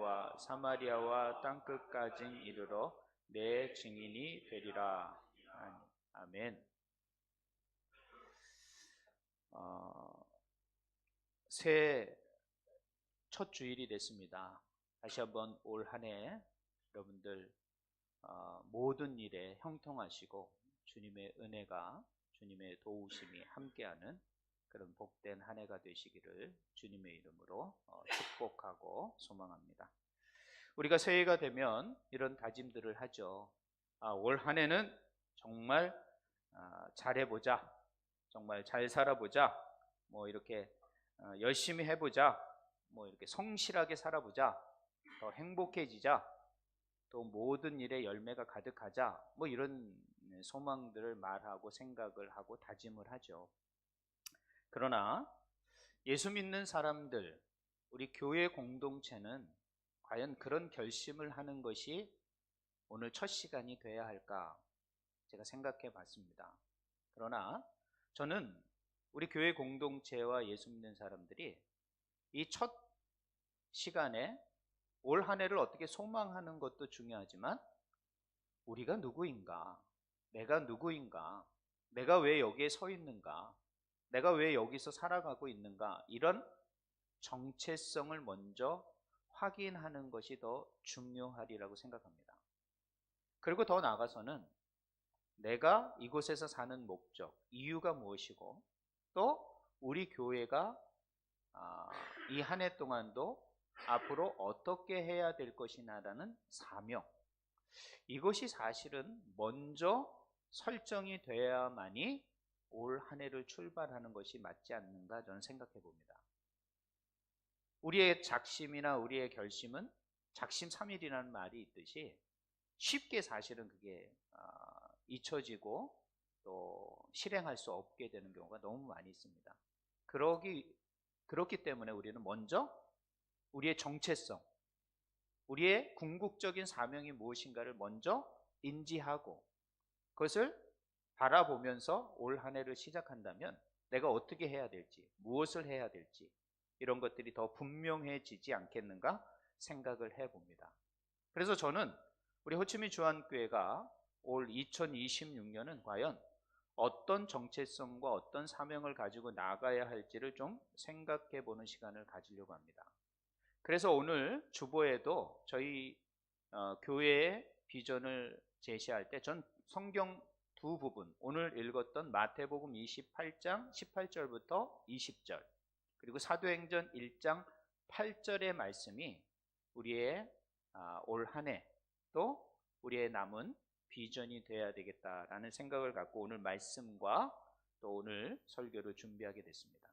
유대와 사마리아와 땅끝까지 이르러 내 증인이 되리라. 아멘. 새해 첫 주일이 됐습니다. 다시 한번 올 한 해 여러분들 모든 일에 형통하시고 주님의 은혜가, 주님의 도우심이 함께하는 그런 복된 한 해가 되시기를 주님의 이름으로 축복하고 소망합니다. 우리가 새해가 되면 이런 다짐들을 하죠. 올 한 해는 정말 잘해보자, 정말 잘 살아보자, 뭐 이렇게 열심히 해보자, 뭐 이렇게 성실하게 살아보자, 더 행복해지자, 또 모든 일에 열매가 가득하자, 뭐 이런 소망들을 말하고 생각을 하고 다짐을 하죠. 그러나 예수 믿는 사람들, 우리 교회 공동체는 과연 그런 결심을 하는 것이 오늘 첫 시간이 돼야 할까 제가 생각해 봤습니다. 그러나 저는 우리 교회 공동체와 예수 믿는 사람들이 이 첫 시간에 올 한 해를 어떻게 소망하는 것도 중요하지만 우리가 누구인가, 내가 누구인가, 내가 왜 여기에 서 있는가, 내가 왜 여기서 살아가고 있는가, 이런 정체성을 먼저 확인하는 것이 더 중요하리라고 생각합니다. 그리고 더 나아가서는 내가 이곳에서 사는 목적, 이유가 무엇이고, 또 우리 교회가 이 한 해 동안도 앞으로 어떻게 해야 될 것이냐라는 사명, 이것이 사실은 먼저 설정이 돼야만이 올 한 해를 출발하는 것이 맞지 않는가 저는 생각해 봅니다. 우리의 작심이나 우리의 결심은 작심삼일이라는 말이 있듯이 쉽게 사실은 그게 잊혀지고 또 실행할 수 없게 되는 경우가 너무 많이 있습니다. 그렇기 때문에 우리는 먼저 우리의 정체성, 우리의 궁극적인 사명이 무엇인가를 먼저 인지하고 그것을 바라보면서 올 한 해를 시작한다면 내가 어떻게 해야 될지, 무엇을 해야 될지 이런 것들이 더 분명해지지 않겠는가 생각을 해봅니다. 그래서 저는 우리 호치민 주한교회가 올 2026년은 과연 어떤 정체성과 어떤 사명을 가지고 나가야 할지를 좀 생각해 보는 시간을 가지려고 합니다. 그래서 오늘 주보에도 저희 교회의 비전을 제시할 때 전 성경 두 부분, 오늘 읽었던 마태복음 28장 18절부터 20절, 그리고 사도행전 1장 8절의 말씀이 우리의 올 한 해 또 우리의 남은 비전이 되어야 되겠다라는 생각을 갖고 오늘 말씀과 또 오늘 설교를 준비하게 됐습니다.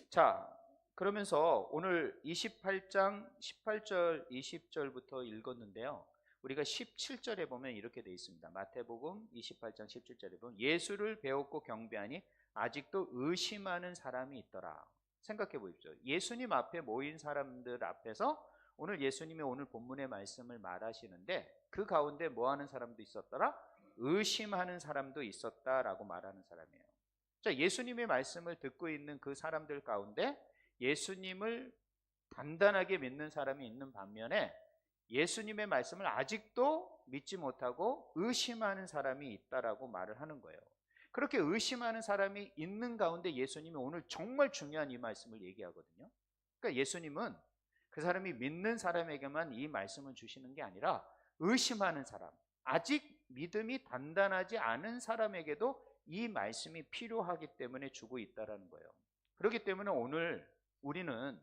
자, 그러면서 오늘 28장 18절 20절부터 읽었는데요, 우리가 17절에 보면 이렇게 되어 있습니다. 마태복음 28장 17절에 보면 예수를 배웠고 경배하니 아직도 의심하는 사람이 있더라. 생각해 보십시오. 예수님 앞에 모인 사람들 앞에서 오늘 예수님이 오늘 본문의 말씀을 말하시는데 그 가운데 뭐 하는 사람도 있었더라? 의심하는 사람도 있었다라고 말하는 사람이에요. 자, 예수님의 말씀을 듣고 있는 그 사람들 가운데 예수님을 단단하게 믿는 사람이 있는 반면에 예수님의 말씀을 아직도 믿지 못하고 의심하는 사람이 있다라고 말을 하는 거예요. 그렇게 의심하는 사람이 있는 가운데 예수님이 오늘 정말 중요한 이 말씀을 얘기하거든요. 그러니까 예수님은 그 사람이 믿는 사람에게만 이 말씀을 주시는 게 아니라 의심하는 사람, 아직 믿음이 단단하지 않은 사람에게도 이 말씀이 필요하기 때문에 주고 있다는 거예요. 그렇기 때문에 오늘 우리는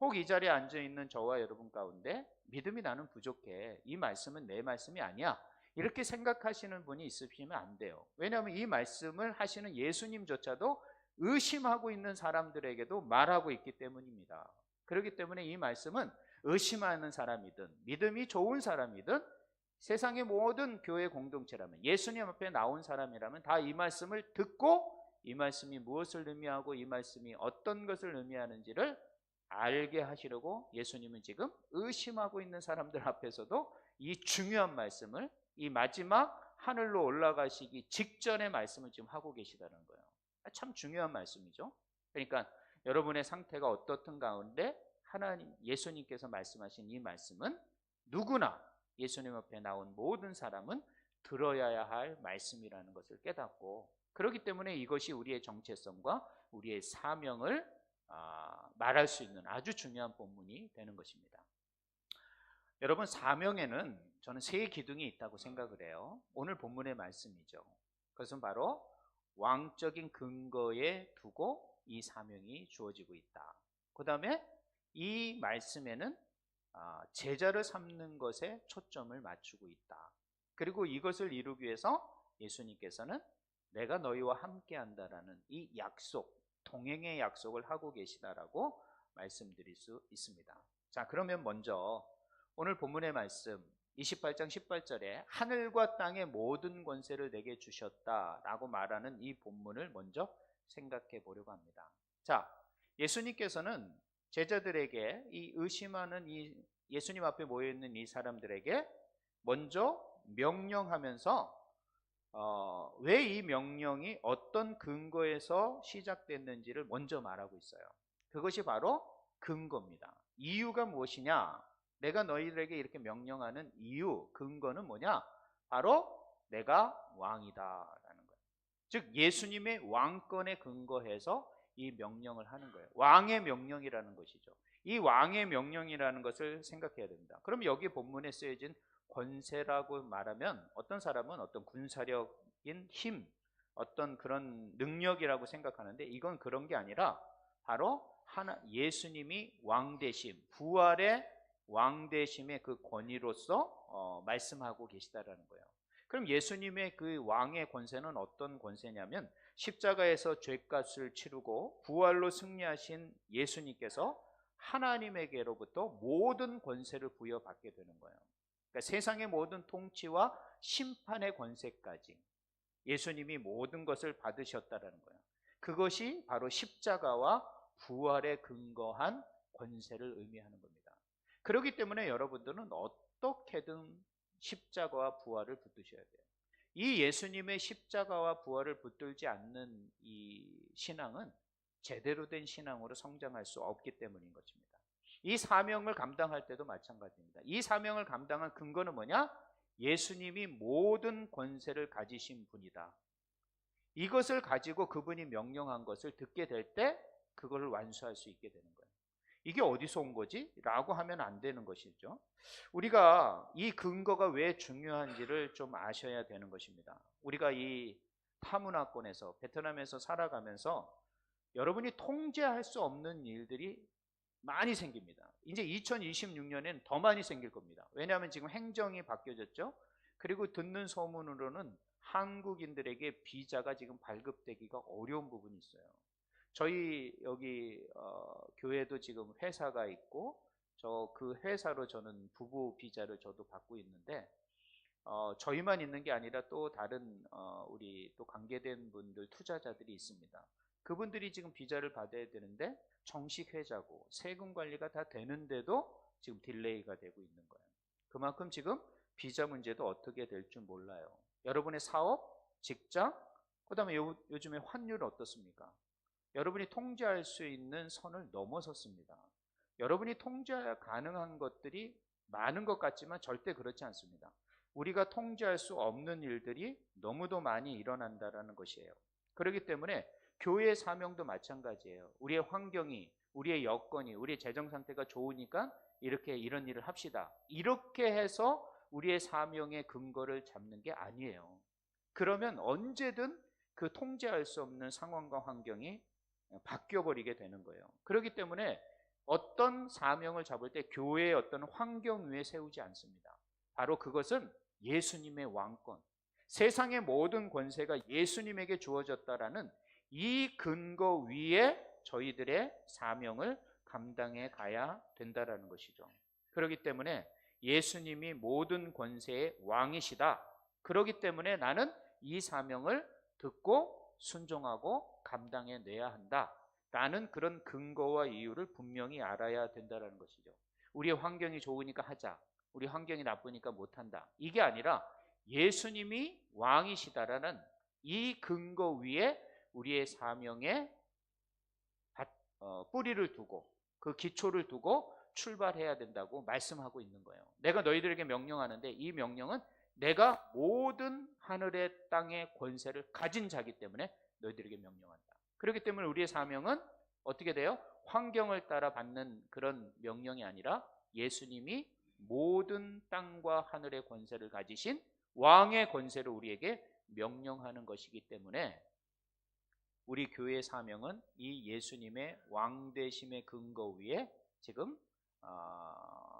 혹 이 자리에 앉아있는 저와 여러분 가운데 믿음이 나는 부족해, 이 말씀은 내 말씀이 아니야, 이렇게 생각하시는 분이 있으시면 안 돼요. 왜냐하면 이 말씀을 하시는 예수님조차도 의심하고 있는 사람들에게도 말하고 있기 때문입니다. 그렇기 때문에 이 말씀은 의심하는 사람이든 믿음이 좋은 사람이든 세상의 모든 교회 공동체라면 예수님 앞에 나온 사람이라면 다 이 말씀을 듣고 이 말씀이 무엇을 의미하고 이 말씀이 어떤 것을 의미하는지를 알게 하시려고 예수님은 지금 의심하고 있는 사람들 앞에서도 이 중요한 말씀을, 이 마지막 하늘로 올라가시기 직전의 말씀을 지금 하고 계시다는 거예요. 참 중요한 말씀이죠. 그러니까 여러분의 상태가 어떻든 가운데 하나님 예수님께서 말씀하신 이 말씀은 누구나 예수님 앞에 나온 모든 사람은 들어야 할 말씀이라는 것을 깨닫고, 그렇기 때문에 이것이 우리의 정체성과 우리의 사명을 말할 수 있는 아주 중요한 본문이 되는 것입니다. 여러분, 사명에는 저는 세 기둥이 있다고 생각을 해요. 오늘 본문의 말씀이죠. 그것은 바로 왕적인 근거에 두고 이 사명이 주어지고 있다. 그 다음에 이 말씀에는 제자를 삼는 것에 초점을 맞추고 있다. 그리고 이것을 이루기 위해서 예수님께서는 내가 너희와 함께 한다라는 이 약속, 동행의 약속을 하고 계시다라고 말씀드릴 수 있습니다. 자, 그러면 먼저 오늘 본문의 말씀 28장 18절에 하늘과 땅의 모든 권세를 내게 주셨다라고 말하는 이 본문을 먼저 생각해 보려고 합니다. 자, 예수님께서는 제자들에게 이 의심하는 이 예수님 앞에 모여 있는 이 사람들에게 먼저 명령하면서 왜 이 명령이 어떤 근거에서 시작됐는지를 먼저 말하고 있어요. 그것이 바로 근거입니다. 이유가 무엇이냐? 내가 너희들에게 이렇게 명령하는 이유, 근거는 뭐냐? 바로 내가 왕이다라는 거예요. 즉 예수님의 왕권에 근거해서 이 명령을 하는 거예요. 왕의 명령이라는 것이죠. 이 왕의 명령이라는 것을 생각해야 됩니다. 그럼 여기 본문에 쓰여진 권세라고 말하면 어떤 사람은 어떤 군사력인 힘, 어떤 그런 능력이라고 생각하는데 이건 그런 게 아니라 바로 예수님이 왕되심, 부활의 왕되심의 그 권위로서 말씀하고 계시다라는 거예요. 그럼 예수님의 그 왕의 권세는 어떤 권세냐면 십자가에서 죄값을 치르고 부활로 승리하신 예수님께서 하나님에게로부터 모든 권세를 부여받게 되는 거예요. 그러니까 세상의 모든 통치와 심판의 권세까지 예수님이 모든 것을 받으셨다라는 거예요. 그것이 바로 십자가와 부활에 근거한 권세를 의미하는 겁니다. 그렇기 때문에 여러분들은 어떻게든 십자가와 부활을 붙드셔야 돼요. 이 예수님의 십자가와 부활을 붙들지 않는 이 신앙은 제대로 된 신앙으로 성장할 수 없기 때문인 것입니다. 이 사명을 감당할 때도 마찬가지입니다. 이 사명을 감당한 근거는 뭐냐? 예수님이 모든 권세를 가지신 분이다. 이것을 가지고 그분이 명령한 것을 듣게 될 때 그것을 완수할 수 있게 되는 거예요. 이게 어디서 온 거지? 라고 하면 안 되는 것이죠. 우리가 이 근거가 왜 중요한지를 좀 아셔야 되는 것입니다. 우리가 이 타문화권에서 베트남에서 살아가면서 여러분이 통제할 수 없는 일들이 많이 생깁니다. 이제 2026년에는 더 많이 생길 겁니다. 왜냐하면 지금 행정이 바뀌어졌죠. 그리고 듣는 소문으로는 한국인들에게 비자가 지금 발급되기가 어려운 부분이 있어요. 저희 여기 교회도 지금 회사가 있고 그 회사로 저는 부부 비자를 저도 받고 있는데 저희만 있는 게 아니라 또 다른 우리 또 관계된 분들 투자자들이 있습니다. 그분들이 지금 비자를 받아야 되는데 정식 회자고 세금 관리가 다 되는데도 지금 딜레이가 되고 있는 거예요. 그만큼 지금 비자 문제도 어떻게 될 줄 몰라요. 여러분의 사업, 직장, 그다음에 요즘에 환율 어떻습니까? 여러분이 통제할 수 있는 선을 넘어섰습니다. 여러분이 통제 가능한 것들이 많은 것 같지만 절대 그렇지 않습니다. 우리가 통제할 수 없는 일들이 너무도 많이 일어난다는 것이에요. 그렇기 때문에 교회의 사명도 마찬가지예요. 우리의 환경이, 우리의 여건이, 우리의 재정 상태가 좋으니까 이렇게 이런 일을 합시다. 이렇게 해서 우리의 사명의 근거를 잡는 게 아니에요. 그러면 언제든 그 통제할 수 없는 상황과 환경이 바뀌어버리게 되는 거예요. 그렇기 때문에 어떤 사명을 잡을 때 교회의 어떤 환경 위에 세우지 않습니다. 바로 그것은 예수님의 왕권, 세상의 모든 권세가 예수님에게 주어졌다라는 이 근거 위에 저희들의 사명을 감당해 가야 된다라는 것이죠. 그렇기 때문에 예수님이 모든 권세의 왕이시다. 그렇기 때문에 나는 이 사명을 듣고 순종하고 감당해 내야 한다. 라는 그런 근거와 이유를 분명히 알아야 된다는 것이죠. 우리의 환경이 좋으니까 하자. 우리 환경이 나쁘니까 못한다. 이게 아니라 예수님이 왕이시다라는 이 근거 위에 우리의 사명에 뿌리를 두고 그 기초를 두고 출발해야 된다고 말씀하고 있는 거예요. 내가 너희들에게 명령하는데 이 명령은 내가 모든 하늘의 땅의 권세를 가진 자기 때문에 너희들에게 명령한다. 그렇기 때문에 우리의 사명은 어떻게 돼요? 환경을 따라 받는 그런 명령이 아니라 예수님이 모든 땅과 하늘의 권세를 가지신 왕의 권세를 우리에게 명령하는 것이기 때문에 우리 교회의 사명은 이 예수님의 왕되심의 근거 위에 지금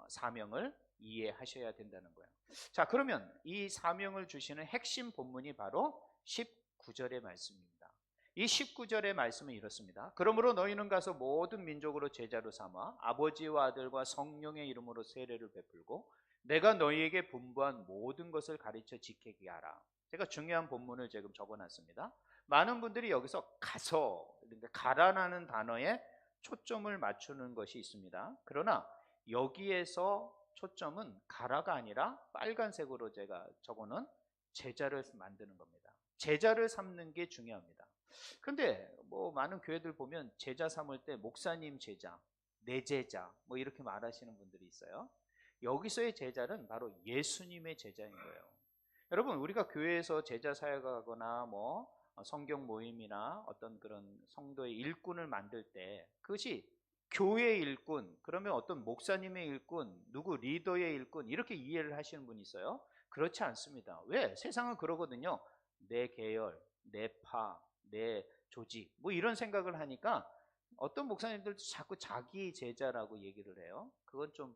사명을 이해하셔야 된다는 거예요. 자, 그러면 이 사명을 주시는 핵심 본문이 바로 19절의 말씀입니다. 이 19절의 말씀은 이렇습니다. 그러므로 너희는 가서 모든 민족으로 제자로 삼아 아버지와 아들과 성령의 이름으로 세례를 베풀고 내가 너희에게 분부한 모든 것을 가르쳐 지키게 하라. 제가 중요한 본문을 지금 적어놨습니다. 많은 분들이 여기서 가서, 그러니까 가라라는 단어에 초점을 맞추는 것이 있습니다. 그러나 여기에서 초점은 가라가 아니라 빨간색으로 제가 적어놓은 제자를 만드는 겁니다. 제자를 삼는 게 중요합니다. 근데 뭐 많은 교회들 보면 제자 삼을 때 목사님 제자, 내 제자 뭐 이렇게 말하시는 분들이 있어요. 여기서의 제자는 바로 예수님의 제자인 거예요. 여러분, 우리가 교회에서 제자 사역하거나 뭐 성경 모임이나 어떤 그런 성도의 일꾼을 만들 때 그것이 교회의 일꾼, 그러면 어떤 목사님의 일꾼, 누구 리더의 일꾼 이렇게 이해를 하시는 분이 있어요. 그렇지 않습니다. 왜? 세상은 그러거든요. 내 계열, 내 파, 내 조직 뭐 이런 생각을 하니까 어떤 목사님들도 자꾸 자기 제자라고 얘기를 해요. 그건 좀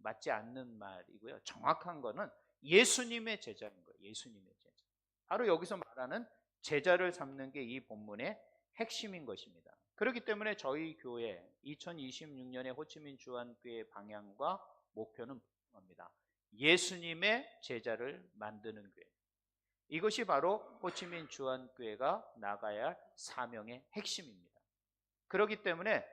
맞지 않는 말이고요. 정확한 거는 예수님의 제자인 거예요. 예수님의 제자. 바로 여기서 말하는 제자를 삼는 게 이 본문의 핵심인 것입니다. 그렇기 때문에 저희 교회 2026년의 호치민 주한교회 방향과 목표는 분명합니다. 예수님의 제자를 만드는 교회. 이것이 바로 호치민 주한교회가 나가야 할 사명의 핵심입니다. 그렇기 때문에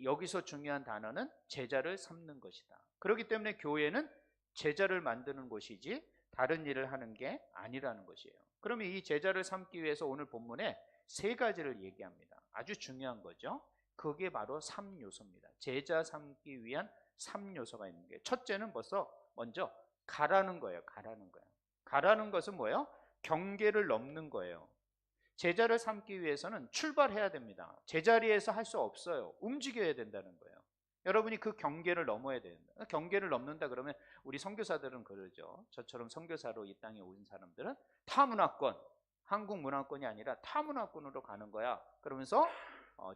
여기서 중요한 단어는 제자를 삼는 것이다. 그렇기 때문에 교회는 제자를 만드는 곳이지 다른 일을 하는 게 아니라는 것이에요. 그러면 이 제자를 삼기 위해서 오늘 본문에 세 가지를 얘기합니다. 아주 중요한 거죠. 그게 바로 3요소입니다. 제자 삼기 위한 3요소가 있는 게, 첫째는 먼저 가라는 거예요. 가라는 거예요. 가라는 것은 뭐예요? 경계를 넘는 거예요. 제자를 삼기 위해서는 출발해야 됩니다. 제자리에서 할 수 없어요. 움직여야 된다는 거예요. 여러분이 그 경계를 넘어야 된다. 경계를 넘는다 그러면 우리 선교사들은 그러죠. 저처럼 선교사로 이 땅에 온 사람들은 타문화권, 한국 문화권이 아니라 타문화권으로 가는 거야. 그러면서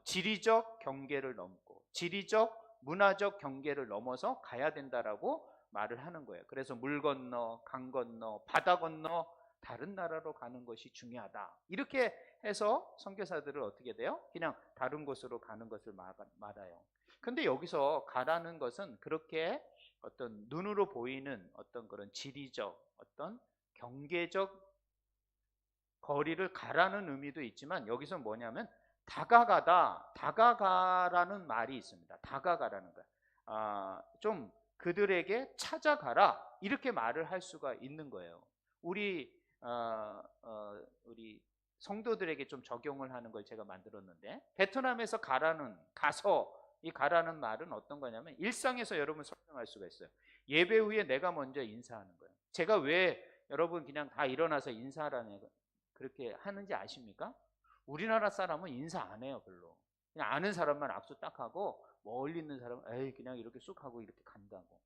지리적 경계를 넘고 지리적 문화적 경계를 넘어서 가야 된다라고 말을 하는 거예요. 그래서 물 건너, 강 건너, 바다 건너 다른 나라로 가는 것이 중요하다. 이렇게 해서 선교사들을 어떻게 돼요? 그냥 다른 곳으로 가는 것을 말아요. 근데 여기서 가라는 것은 그렇게 어떤 눈으로 보이는 어떤 그런 지리적, 어떤 경계적 거리를 가라는 의미도 있지만 여기서 뭐냐면 다가가라는 말이 있습니다. 다가가라는 거예요. 좀 그들에게 찾아가라 이렇게 말을 할 수가 있는 거예요. 우리 성도들에게 좀 적용을 하는 걸 제가 만들었는데, 베트남에서 가서 이 가라는 말은 어떤 거냐면 일상에서 여러분 설명할 수가 있어요. 예배 후에 내가 먼저 인사하는 거예요. 제가 왜 여러분 그냥 다 일어나서 인사하라는 그렇게 하는지 아십니까? 우리나라 사람은 인사 안 해요. 별로. 그냥 아는 사람만 악수 딱 하고 멀리 있는 사람은 에이 그냥 이렇게 쑥 하고 이렇게 간다고.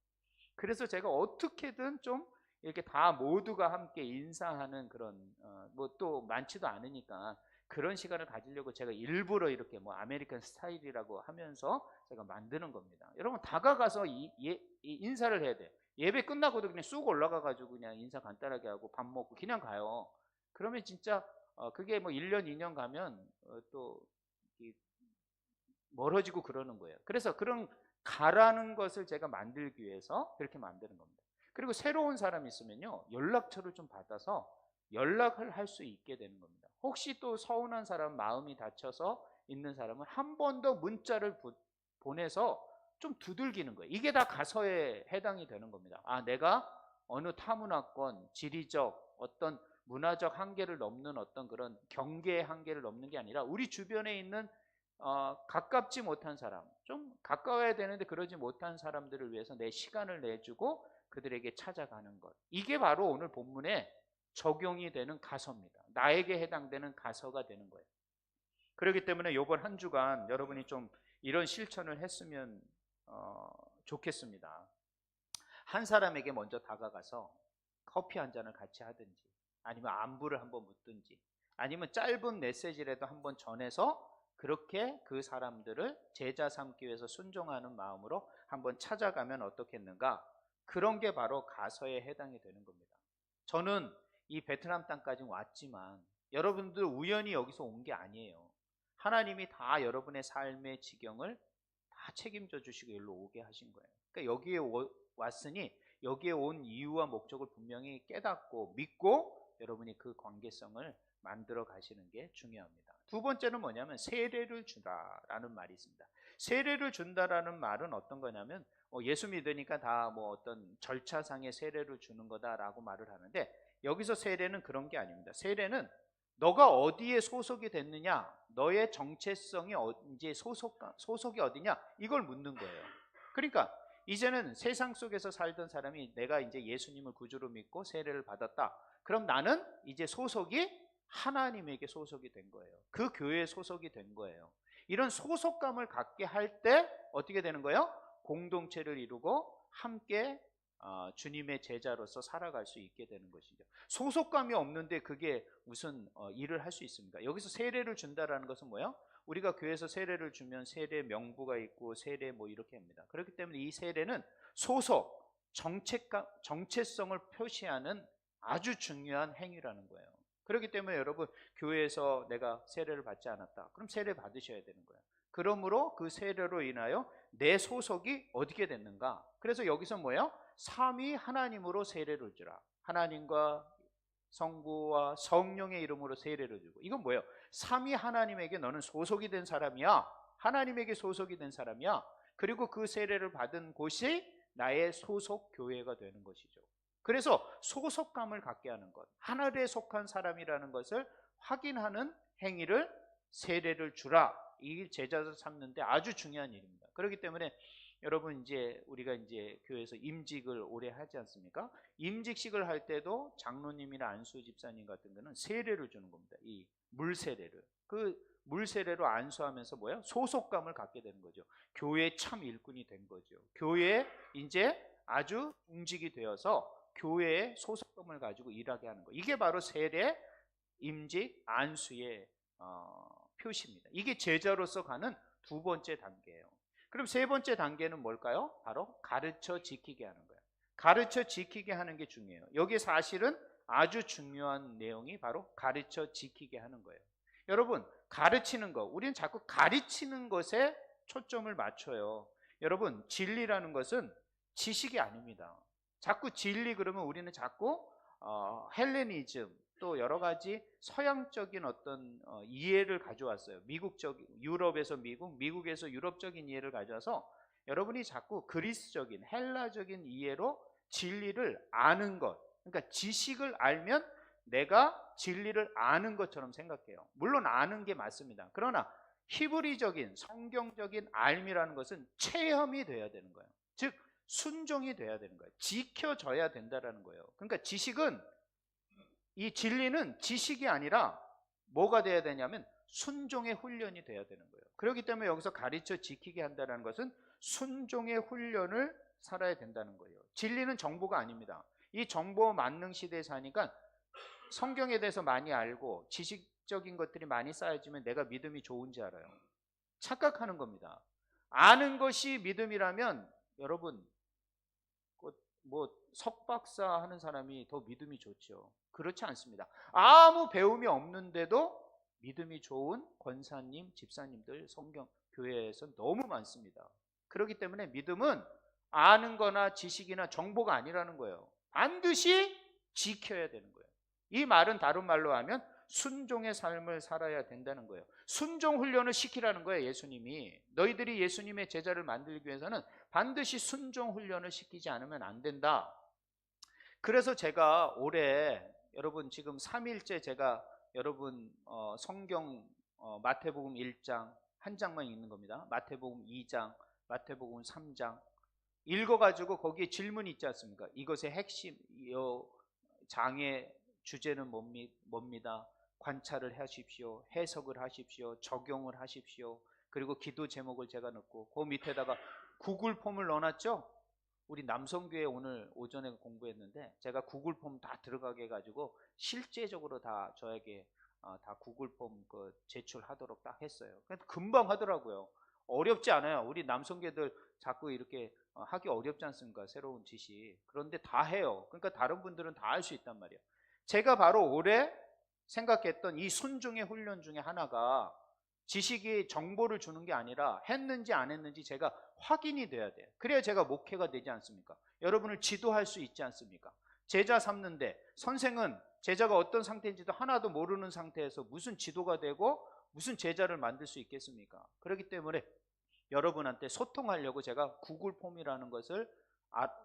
그래서 제가 어떻게든 좀 이렇게 다 모두가 함께 인사하는 그런 뭐 또 많지도 않으니까 그런 시간을 가지려고 제가 일부러 이렇게 뭐 아메리칸 스타일이라고 하면서 제가 만드는 겁니다. 여러분 다가가서 인사를 해야 돼요. 예배 끝나고도 그냥 쑥 올라가가지고 그냥 인사 간단하게 하고 밥 먹고 그냥 가요. 그러면 진짜 그게 뭐 1년 2년 가면 또 멀어지고 그러는 거예요. 그래서 그런 가라는 것을 제가 만들기 위해서 그렇게 만드는 겁니다. 그리고 새로운 사람이 있으면요 연락처를 좀 받아서 연락을 할 수 있게 되는 겁니다. 혹시 또 서운한 사람, 마음이 다쳐서 있는 사람은 한 번 더 문자를 보내서 좀 두들기는 거예요. 이게 다 가서에 해당이 되는 겁니다. 내가 어느 타문화권, 지리적 어떤 문화적 한계를 넘는 어떤 그런 경계의 한계를 넘는 게 아니라 우리 주변에 있는 가깝지 못한 사람, 좀 가까워야 되는데 그러지 못한 사람들을 위해서 내 시간을 내주고 그들에게 찾아가는 것. 이게 바로 오늘 본문에 적용이 되는 가서입니다. 나에게 해당되는 가서가 되는 거예요. 그렇기 때문에 이번 한 주간 여러분이 좀 이런 실천을 했으면 좋겠습니다. 한 사람에게 먼저 다가가서 커피 한 잔을 같이 하든지, 아니면 안부를 한번 묻든지, 아니면 짧은 메시지라도 한번 전해서 그렇게 그 사람들을 제자 삼기 위해서 순종하는 마음으로 한번 찾아가면 어떻겠는가? 그런 게 바로 가서에 해당이 되는 겁니다. 저는 이 베트남 땅까지 왔지만 여러분들 우연히 여기서 온 게 아니에요. 하나님이 다 여러분의 삶의 지경을 다 책임져 주시고 여기로 오게 하신 거예요. 그러니까 여기에 왔으니 여기에 온 이유와 목적을 분명히 깨닫고 믿고 여러분이 그 관계성을 만들어 가시는 게 중요합니다. 두 번째는 뭐냐면 세례를 주다라는 말이 있습니다. 세례를 준다라는 말은 어떤 거냐면 예수 믿으니까 다 뭐 어떤 절차상의 세례를 주는 거다라고 말을 하는데, 여기서 세례는 그런 게 아닙니다. 세례는 너가 어디에 소속이 됐느냐, 너의 정체성이 이제 소속이 어디냐, 이걸 묻는 거예요. 그러니까 이제는 세상 속에서 살던 사람이 내가 이제 예수님을 구주로 믿고 세례를 받았다. 그럼 나는 이제 소속이 하나님에게 소속이 된 거예요. 그 교회에 소속이 된 거예요. 이런 소속감을 갖게 할 때 어떻게 되는 거예요? 공동체를 이루고 함께 주님의 제자로서 살아갈 수 있게 되는 것이죠. 소속감이 없는데 그게 무슨 일을 할 수 있습니까? 여기서 세례를 준다라는 것은 뭐예요? 우리가 교회에서 세례를 주면 세례 명부가 있고 세례 뭐 이렇게 합니다. 그렇기 때문에 이 세례는 소속, 정체성을 표시하는 아주 중요한 행위라는 거예요. 그렇기 때문에 여러분, 교회에서 내가 세례를 받지 않았다, 그럼 세례 받으셔야 되는 거예요. 그러므로 그 세례로 인하여 내 소속이 어떻게 됐는가? 그래서 여기서 뭐예요? 삼위 하나님으로 세례를 주라. 하나님과 성부와 성령의 이름으로 세례를 주고. 이건 뭐예요? 삼위 하나님에게 너는 소속이 된 사람이야. 하나님에게 소속이 된 사람이야. 그리고 그 세례를 받은 곳이 나의 소속 교회가 되는 것이죠. 그래서 소속감을 갖게 하는 것, 하늘에 속한 사람이라는 것을 확인하는 행위를 세례를 주라. 이 제자를 삼는데 아주 중요한 일입니다. 그렇기 때문에 여러분, 이제 우리가 이제 교회에서 임직을 오래 하지 않습니까? 임직식을 할 때도 장로님이나 안수 집사님 같은 거는 세례를 주는 겁니다. 이 물세례를. 그 물세례로 안수하면서 뭐예요? 소속감을 갖게 되는 거죠. 교회의 참 일꾼이 된 거죠. 교회에 이제 아주 움직이 되어서 교회의 소속감을 가지고 일하게 하는 거. 이게 바로 세례, 임직, 안수의 표시입니다. 이게 제자로서 가는 두 번째 단계예요. 그럼 세 번째 단계는 뭘까요? 바로 가르쳐 지키게 하는 거예요. 가르쳐 지키게 하는 게 중요해요. 여기 사실은 아주 중요한 내용이 바로 가르쳐 지키게 하는 거예요. 여러분, 가르치는 거, 우리는 자꾸 가르치는 것에 초점을 맞춰요. 여러분, 진리라는 것은 지식이 아닙니다. 자꾸 진리 그러면 우리는 자꾸 헬레니즘, 또 여러 가지 서양적인 어떤 이해를 가져왔어요. 유럽에서 미국에서 유럽적인 이해를 가져와서 여러분이 자꾸 그리스적인, 헬라적인 이해로 진리를 아는 것, 그러니까 지식을 알면 내가 진리를 아는 것처럼 생각해요. 물론 아는 게 맞습니다. 그러나 히브리적인, 성경적인 알미라는 것은 체험이 돼야 되는 거예요. 즉 순종이 돼야 되는 거예요. 지켜져야 된다는 거예요. 그러니까 지식은, 이 진리는 지식이 아니라 뭐가 돼야 되냐면 순종의 훈련이 돼야 되는 거예요. 그렇기 때문에 여기서 가르쳐 지키게 한다는 것은 순종의 훈련을 살아야 된다는 거예요. 진리는 정보가 아닙니다. 이 정보 만능 시대에 사니까 성경에 대해서 많이 알고 지식적인 것들이 많이 쌓여지면 내가 믿음이 좋은지 알아요. 착각하는 겁니다. 아는 것이 믿음이라면 여러분, 뭐 석박사 하는 사람이 더 믿음이 좋죠. 그렇지 않습니다. 아무 배움이 없는데도 믿음이 좋은 권사님, 집사님들 성경 교회에서 너무 많습니다. 그렇기 때문에 믿음은 아는 거나 지식이나 정보가 아니라는 거예요. 반드시 지켜야 되는 거예요. 이 말은 다른 말로 하면 순종의 삶을 살아야 된다는 거예요. 순종 훈련을 시키라는 거예요. 예수님이. 너희들이 예수님의 제자를 만들기 위해서는 반드시 순종 훈련을 시키지 않으면 안 된다. 그래서 제가 올해 여러분 지금 3일째 제가 여러분 성경 마태복음 1장, 한 장만 읽는 겁니다. 마태복음 2장, 마태복음 3장 읽어가지고 거기에 질문이 있지 않습니까? 이것의 핵심, 장의 주제는 뭡니다. 관찰을 하십시오. 해석을 하십시오. 적용을 하십시오. 그리고 기도 제목을 제가 넣고 그 밑에다가 구글 폼을 넣어놨죠. 우리 남성교회 오늘 오전에 공부했는데 제가 구글 폼 다 들어가게 해가지고 실제적으로 다 저에게 다 구글 폼 제출하도록 딱 했어요. 금방 하더라고요. 어렵지 않아요. 우리 남성교회들 자꾸 이렇게 하기 어렵지 않습니까? 새로운 지식. 그런데 다 해요. 그러니까 다른 분들은 다 할 수 있단 말이에요. 제가 바로 올해 생각했던 이 순종의 훈련 중에 하나가 지식이 정보를 주는 게 아니라 했는지 안 했는지 제가 확인이 돼야 돼요. 그래야 제가 목회가 되지 않습니까? 여러분을 지도할 수 있지 않습니까? 제자 삼는데 선생은 제자가 어떤 상태인지도 하나도 모르는 상태에서 무슨 지도가 되고 무슨 제자를 만들 수 있겠습니까? 그렇기 때문에 여러분한테 소통하려고 제가 구글 폼이라는 것을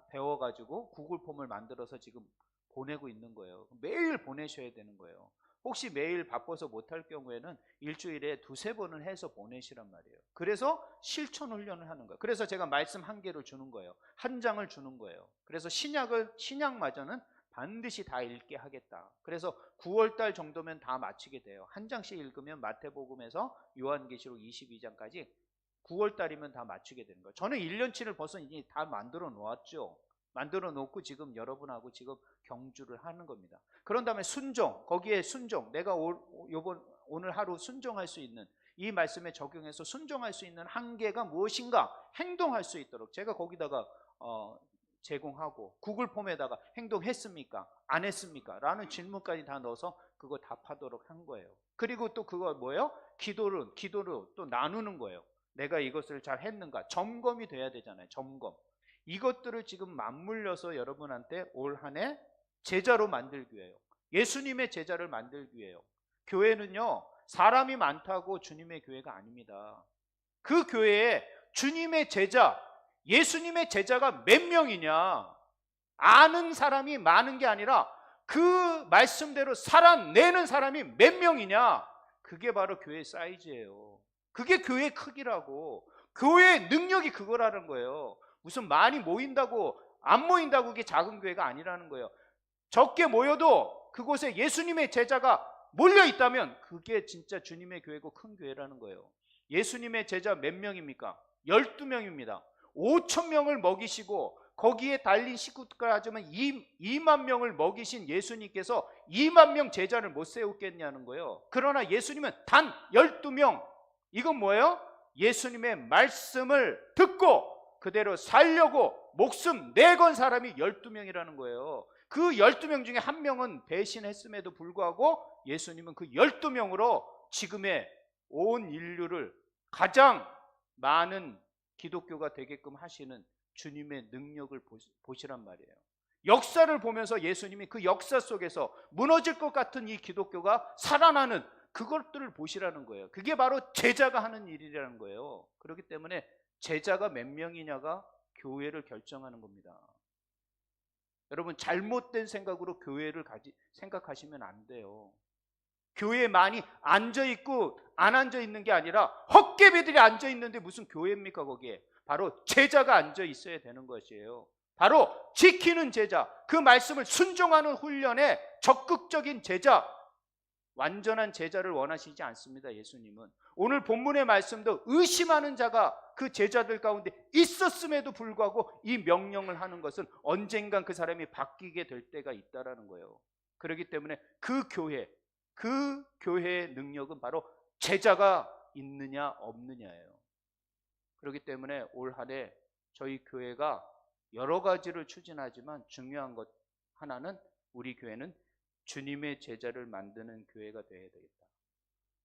배워가지고 구글 폼을 만들어서 지금 보내고 있는 거예요. 매일 보내셔야 되는 거예요. 혹시 매일 바빠서 못할 경우에는 일주일에 2-3번은 해서 보내시란 말이에요. 그래서 실천 훈련을 하는 거예요. 그래서 제가 말씀 한 개를 주는 거예요. 한 장을 주는 거예요. 그래서 신약마저는 반드시 다 읽게 하겠다. 그래서 9월달 정도면 다 마치게 돼요. 한 장씩 읽으면 마태복음에서 요한계시록 22장까지 9월달이면 다 마치게 되는 거예요. 저는 1년치를 벌써 이제 다 만들어 놓았죠. 만들어 놓고 지금 여러분하고 지금 경주를 하는 겁니다. 그런 다음에 순종, 거기에 순종, 내가 오늘 하루 순종할 수 있는 이 말씀에 적용해서 순종할 수 있는 한계가 무엇인가 행동할 수 있도록 제가 거기다가 제공하고 구글 폼에다가 행동했습니까? 안 했습니까? 라는 질문까지 다 넣어서 그거 답하도록 한 거예요. 그리고 또 그거 뭐예요? 기도를 또 나누는 거예요. 내가 이것을 잘 했는가? 점검이 돼야 되잖아요. 점검. 이것들을 지금 맞물려서 여러분한테 올 한 해 제자로 만들기 위해요. 예수님의 제자를 만들기 위해요. 교회는요, 사람이 많다고 주님의 교회가 아닙니다. 그 교회에 주님의 제자, 예수님의 제자가 몇 명이냐? 아는 사람이 많은 게 아니라 그 말씀대로 살아내는 사람이 몇 명이냐? 그게 바로 교회 사이즈예요. 그게 교회 크기라고. 교회의 능력이 그거라는 거예요. 무슨 많이 모인다고 안 모인다고 그게 작은 교회가 아니라는 거예요. 적게 모여도 그곳에 예수님의 제자가 몰려 있다면 그게 진짜 주님의 교회고 큰 교회라는 거예요. 예수님의 제자 몇 명입니까? 12명입니다. 5,000명을 먹이시고 거기에 달린 식구까지 하자면 2만 명을 먹이신 예수님께서 2만 명 제자를 못 세웠겠냐는 거예요. 그러나 예수님은 단 12명. 이건 뭐예요? 예수님의 말씀을 듣고 그대로 살려고 목숨 내건 사람이 12명이라는 거예요. 그 12명 중에 한 명은 배신했음에도 불구하고 예수님은 그 12명으로 지금의 온 인류를 가장 많은 기독교가 되게끔 하시는 주님의 능력을 보시란 말이에요. 역사를 보면서 예수님이 그 역사 속에서 무너질 것 같은 이 기독교가 살아나는 그것들을 보시라는 거예요. 그게 바로 제자가 하는 일이라는 거예요. 그렇기 때문에 제자가 몇 명이냐가 교회를 결정하는 겁니다. 여러분, 잘못된 생각으로 교회를 생각하시면 안 돼요. 교회에 많이 앉아있고 안 앉아있는 게 아니라 헛개비들이 앉아있는데 무슨 교회입니까? 거기에 바로 제자가 앉아있어야 되는 것이에요. 바로 지키는 제자, 그 말씀을 순종하는 훈련에 적극적인 제자, 완전한 제자를 원하시지 않습니다. 예수님은 오늘 본문의 말씀도 의심하는 자가 그 제자들 가운데 있었음에도 불구하고 이 명령을 하는 것은 언젠간 그 사람이 바뀌게 될 때가 있다라는 거예요. 그렇기 때문에 그 교회의 능력은 바로 제자가 있느냐 없느냐예요. 그렇기 때문에 올 한 해 저희 교회가 여러 가지를 추진하지만 중요한 것 하나는 우리 교회는 주님의 제자를 만드는 교회가 되어야 되겠다.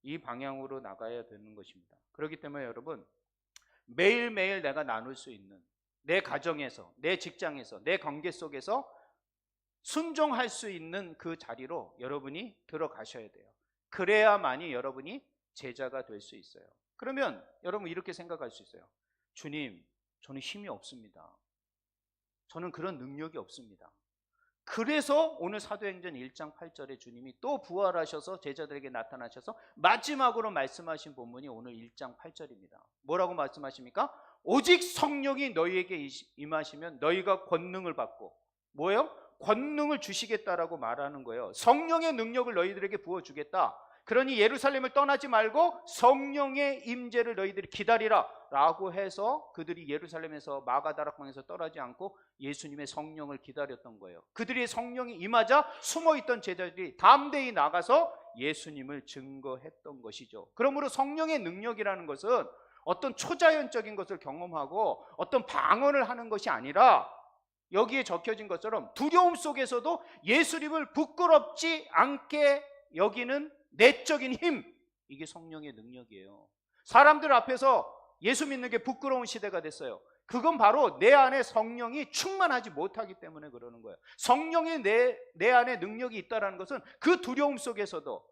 이 방향으로 나가야 되는 것입니다. 그렇기 때문에 여러분, 매일매일 내가 나눌 수 있는 내 가정에서, 내 직장에서, 내 관계 속에서 순종할 수 있는 그 자리로 여러분이 들어가셔야 돼요. 그래야만이 여러분이 제자가 될 수 있어요. 그러면 여러분 이렇게 생각할 수 있어요. 주님, 저는 힘이 없습니다. 저는 그런 능력이 없습니다. 그래서 오늘 사도행전 1장 8절에 주님이 또 부활하셔서 제자들에게 나타나셔서 마지막으로 말씀하신 본문이 오늘 1장 8절입니다. 뭐라고 말씀하십니까? 오직 성령이 너희에게 임하시면 너희가 권능을 받고, 뭐예요? 권능을 주시겠다라고 말하는 거예요. 성령의 능력을 너희들에게 부어주겠다. 그러니 예루살렘을 떠나지 말고 성령의 임재를 너희들이 기다리라 라고 해서 그들이 예루살렘에서 마가다락방에서 떠나지 않고 예수님의 성령을 기다렸던 거예요. 그들의 성령이 임하자 숨어있던 제자들이 담대히 나가서 예수님을 증거했던 것이죠. 그러므로 성령의 능력이라는 것은 어떤 초자연적인 것을 경험하고 어떤 방언을 하는 것이 아니라, 여기에 적혀진 것처럼 두려움 속에서도 예수님을 부끄럽지 않게 여기는 내적인 힘, 이게 성령의 능력이에요. 사람들 앞에서 예수 믿는 게 부끄러운 시대가 됐어요. 그건 바로 내 안에 성령이 충만하지 못하기 때문에 그러는 거예요. 성령이 내 안에 능력이 있다는 것은 그 두려움 속에서도,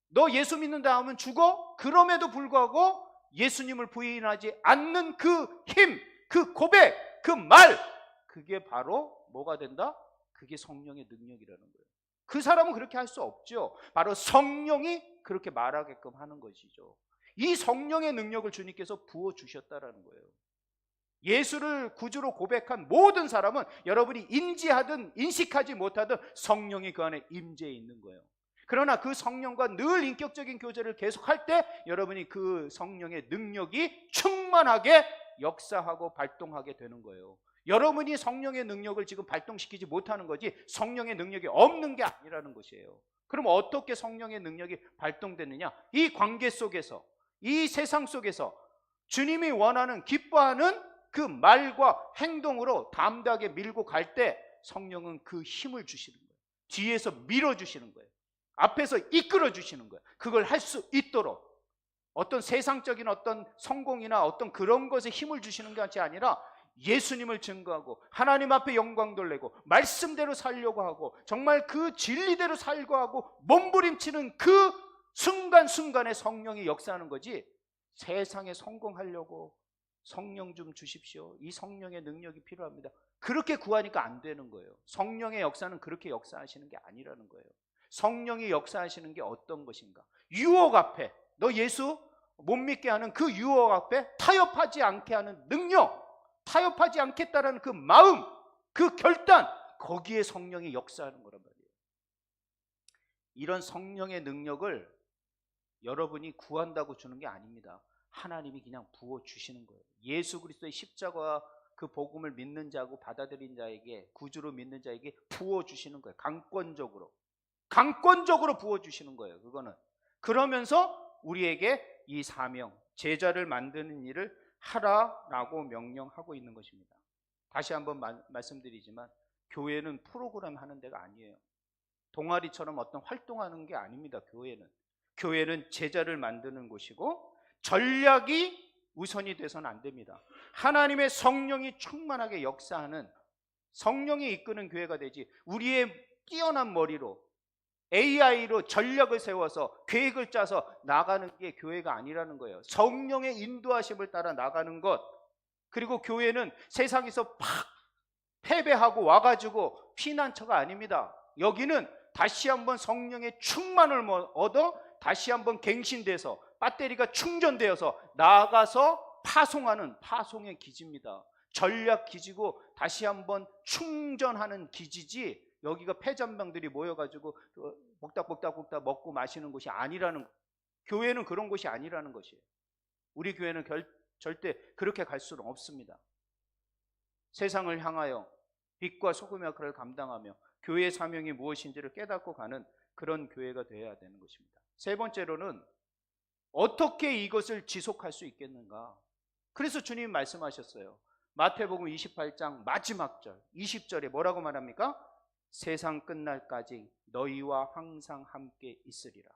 너 예수 믿는다 하면 죽어? 그럼에도 불구하고 예수님을 부인하지 않는 그 힘, 그 고백, 그 말, 그게 바로 뭐가 된다? 그게 성령의 능력이라는 거예요. 그 사람은 그렇게 할 수 없죠. 바로 성령이 그렇게 말하게끔 하는 것이죠. 이 성령의 능력을 주님께서 부어주셨다라는 거예요. 예수를 구주로 고백한 모든 사람은 여러분이 인지하든 인식하지 못하든 성령이 그 안에 임재해 있는 거예요. 그러나 그 성령과 늘 인격적인 교제를 계속할 때 여러분이 그 성령의 능력이 충만하게 역사하고 발동하게 되는 거예요. 여러분이 성령의 능력을 지금 발동시키지 못하는 거지 성령의 능력이 없는 게 아니라는 것이에요. 그럼 어떻게 성령의 능력이 발동되느냐? 이 관계 속에서, 이 세상 속에서 주님이 원하는, 기뻐하는 그 말과 행동으로 담대하게 밀고 갈 때 성령은 그 힘을 주시는 거예요. 뒤에서 밀어주시는 거예요. 앞에서 이끌어 주시는 거예요. 그걸 할 수 있도록 어떤 세상적인 어떤 성공이나 어떤 그런 것에 힘을 주시는 것이 아니라 예수님을 증거하고 하나님 앞에 영광 돌리고 말씀대로 살려고 하고 정말 그 진리대로 살고 하고 몸부림치는 그 순간순간에 성령이 역사하는 거지, 세상에 성공하려고 성령 좀 주십시오, 이 성령의 능력이 필요합니다, 그렇게 구하니까 안 되는 거예요. 성령의 역사는 그렇게 역사하시는 게 아니라는 거예요. 성령이 역사하시는 게 어떤 것인가? 유혹 앞에, 너 예수 못 믿게 하는 그 유혹 앞에 타협하지 않게 하는 능력, 타협하지 않겠다라는 그 마음, 그 결단, 거기에 성령이 역사하는 거란 말이에요. 이런 성령의 능력을 여러분이 구한다고 주는 게 아닙니다. 하나님이 그냥 부어주시는 거예요. 예수 그리스도의 십자가와 그 복음을 믿는 자고 받아들인 자에게, 구주로 믿는 자에게 부어주시는 거예요. 강권적으로 부어주시는 거예요. 그거는. 그러면서 우리에게 이 사명, 제자를 만드는 일을 하라라고 명령하고 있는 것입니다. 다시 한번 말씀드리지만 교회는 프로그램 하는 데가 아니에요. 동아리처럼 어떤 활동하는 게 아닙니다. 교회는 제자를 만드는 곳이고 전략이 우선이 돼서는 안 됩니다. 하나님의 성령이 충만하게 역사하는, 성령이 이끄는 교회가 되지, 우리의 뛰어난 머리로 AI로 전략을 세워서 계획을 짜서 나가는 게 교회가 아니라는 거예요. 성령의 인도하심을 따라 나가는 것. 그리고 교회는 세상에서 팍 패배하고 와가지고 피난처가 아닙니다. 여기는 다시 한번 성령의 충만을 얻어 다시 한번 갱신돼서 배터리가 충전되어서 나아가서 파송하는 파송의 기지입니다. 전략 기지고 다시 한번 충전하는 기지지, 여기가 폐잔병들이 모여가지고 복닥복닥 먹고 마시는 곳이 아니라는 거예요. 교회는 그런 곳이 아니라는 것이에요. 우리 교회는 절대 그렇게 갈 수는 없습니다. 세상을 향하여 빛과 소금의 역할을 감당하며 교회의 사명이 무엇인지를 깨닫고 가는 그런 교회가 되어야 되는 것입니다. 세 번째로는 어떻게 이것을 지속할 수 있겠는가? 그래서 주님이 말씀하셨어요. 마태복음 28장 마지막 절 20절에 뭐라고 말합니까? 세상 끝날까지 너희와 항상 함께 있으리라.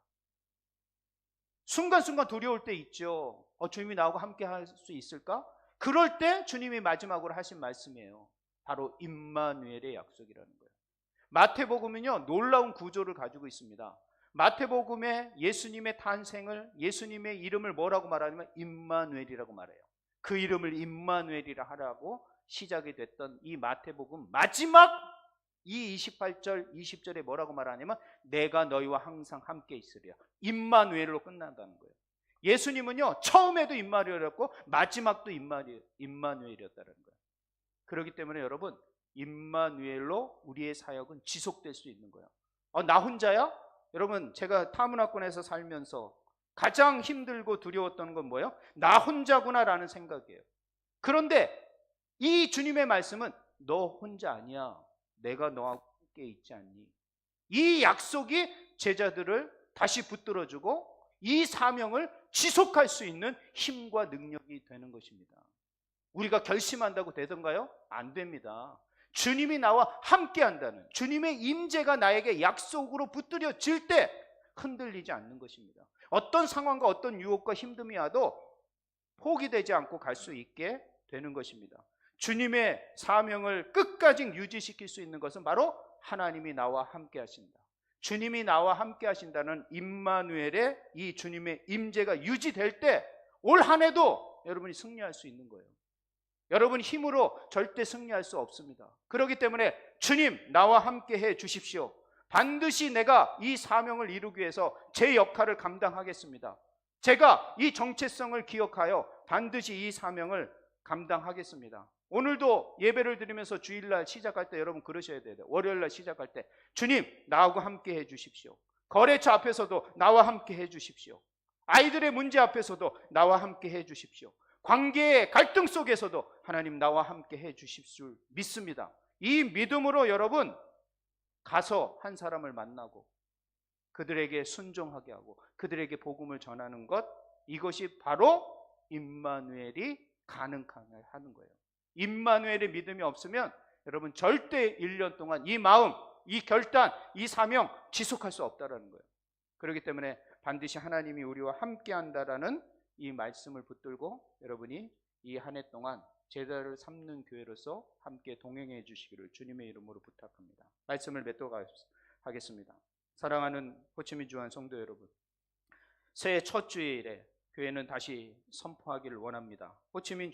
순간순간 두려울 때 있죠. 주님이 나하고 함께 할 수 있을까? 그럴 때 주님이 마지막으로 하신 말씀이에요. 바로 임마누엘의 약속이라는 거예요. 마태복음은요, 놀라운 구조를 가지고 있습니다. 마태복음에 예수님의 탄생을, 예수님의 이름을 뭐라고 말하냐면 임마누엘이라고 말해요. 그 이름을 임마누엘이라 하라고 시작이 됐던 이 마태복음 마지막 이 28절, 20절에 뭐라고 말하냐면 내가 너희와 항상 함께 있으리라. 임마누엘로 끝난다는 거예요. 예수님은요, 처음에도 임마누엘이었고 마지막도 임마누엘이었다는 거예요. 그렇기 때문에 여러분, 임마누엘로 우리의 사역은 지속될 수 있는 거예요. 나 혼자야? 여러분, 제가 타문화권에서 살면서 가장 힘들고 두려웠던 건 뭐예요? 나 혼자구나라는 생각이에요. 그런데 이 주님의 말씀은 너 혼자 아니야. 내가 너와 함께 있지 않니? 이 약속이 제자들을 다시 붙들어주고 이 사명을 지속할 수 있는 힘과 능력이 되는 것입니다. 우리가 결심한다고 되던가요? 안 됩니다. 주님이 나와 함께 한다는 주님의 임재가 나에게 약속으로 붙들여질 때 흔들리지 않는 것입니다. 어떤 상황과 어떤 유혹과 힘듦이 와도 포기되지 않고 갈 수 있게 되는 것입니다. 주님의 사명을 끝까지 유지시킬 수 있는 것은 바로 하나님이 나와 함께 하신다. 주님이 나와 함께 하신다는 임마누엘의 이 주님의 임재가 유지될 때 올 한 해도 여러분이 승리할 수 있는 거예요. 여러분 힘으로 절대 승리할 수 없습니다. 그렇기 때문에 주님 나와 함께 해 주십시오. 반드시 내가 이 사명을 이루기 위해서 제 역할을 감당하겠습니다. 제가 이 정체성을 기억하여 반드시 이 사명을 감당하겠습니다. 오늘도 예배를 드리면서 주일날 시작할 때 여러분 그러셔야 돼요. 월요일날 시작할 때 주님 나하고 함께 해 주십시오. 거래처 앞에서도 나와 함께 해 주십시오. 아이들의 문제 앞에서도 나와 함께 해 주십시오. 관계의 갈등 속에서도 하나님 나와 함께 해 주실 줄 믿습니다. 이 믿음으로 여러분 가서 한 사람을 만나고 그들에게 순종하게 하고 그들에게 복음을 전하는 것, 이것이 바로 임마누엘이 가능하게 하는 거예요. 임마누엘의 믿음이 없으면 여러분 절대 1년 동안 이 마음, 이 결단, 이 사명 지속할 수 없다라는 거예요. 그렇기 때문에 반드시 하나님이 우리와 함께 한다라는 이 말씀을 붙들고 여러분이 이 한 해 동안 제자를 삼는 교회로서 함께 동행해 주시기를 주님의 이름으로 부탁합니다. 말씀을 맺도록 하겠습니다. 사랑하는 호치민 주한 성도 여러분, 새해 첫 주일에 교회는 다시 선포하기를 원합니다. 호치민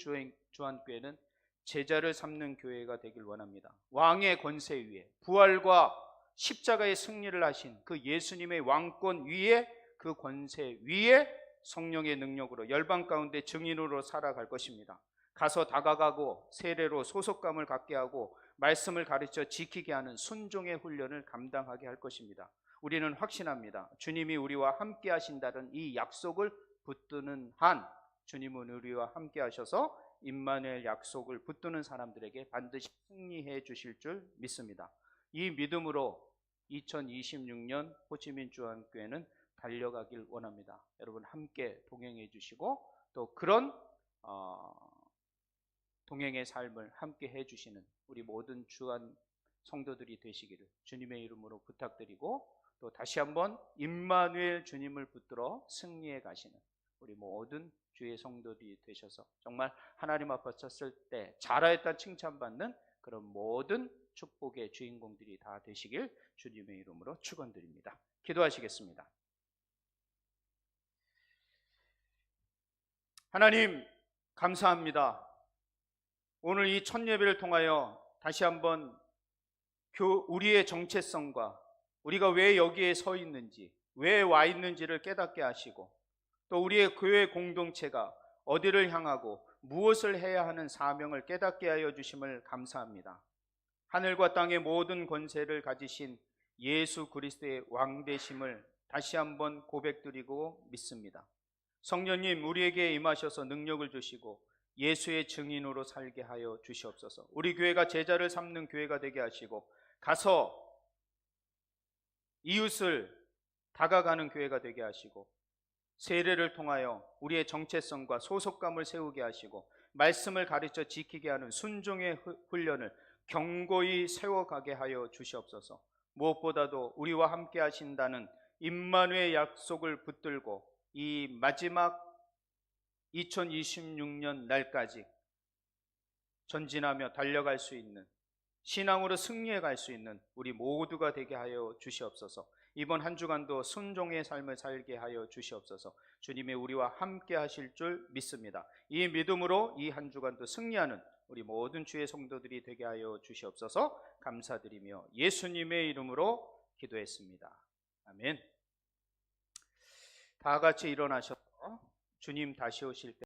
주한교회는 제자를 삼는 교회가 되길 원합니다. 왕의 권세 위에 부활과 십자가의 승리를 하신 그 예수님의 왕권 위에 그 권세 위에 성령의 능력으로 열방 가운데 증인으로 살아갈 것입니다. 가서 다가가고 세례로 소속감을 갖게 하고 말씀을 가르쳐 지키게 하는 순종의 훈련을 감당하게 할 것입니다. 우리는 확신합니다. 주님이 우리와 함께 하신다는 이 약속을 붙드는 한 주님은 우리와 함께 하셔서 임마누엘 약속을 붙드는 사람들에게 반드시 승리해 주실 줄 믿습니다. 이 믿음으로 2026년 호치민 주한교회는 달려가길 원합니다. 여러분 함께 동행해 주시고 또 그런 동행의 삶을 함께 해 주시는 우리 모든 주한 성도들이 되시기를 주님의 이름으로 부탁드리고 또 다시 한번 임마누엘 주님을 붙들어 승리해 가시는 우리 모든 주의 성도들이 되셔서 정말 하나님 앞에 섰을 때 잘하였다 칭찬받는 그런 모든 축복의 주인공들이 다 되시길 주님의 이름으로 축원드립니다. 기도하시겠습니다. 하나님 감사합니다. 오늘 이 첫 예배를 통하여 다시 한번 우리의 정체성과 우리가 왜 여기에 서 있는지, 왜 와 있는지를 깨닫게 하시고 또 우리의 교회 공동체가 어디를 향하고 무엇을 해야 하는 사명을 깨닫게 하여 주심을 감사합니다. 하늘과 땅의 모든 권세를 가지신 예수 그리스도의 왕 되심을 다시 한번 고백드리고 믿습니다. 성령님 우리에게 임하셔서 능력을 주시고 예수의 증인으로 살게 하여 주시옵소서. 우리 교회가 제자를 삼는 교회가 되게 하시고 가서 이웃을 다가가는 교회가 되게 하시고 세례를 통하여 우리의 정체성과 소속감을 세우게 하시고 말씀을 가르쳐 지키게 하는 순종의 훈련을 견고히 세워가게 하여 주시옵소서. 무엇보다도 우리와 함께 하신다는 임마누엘 약속을 붙들고 이 마지막 2026년 날까지 전진하며 달려갈 수 있는 신앙으로 승리해 갈 수 있는 우리 모두가 되게 하여 주시옵소서. 이번 한 주간도 순종의 삶을 살게 하여 주시옵소서. 주님이 우리와 함께 하실 줄 믿습니다. 이 믿음으로 이 한 주간도 승리하는 우리 모든 주의 성도들이 되게 하여 주시옵소서. 감사드리며 예수님의 이름으로 기도했습니다. 아멘. 다 같이 일어나셔서 주님 다시 오실 때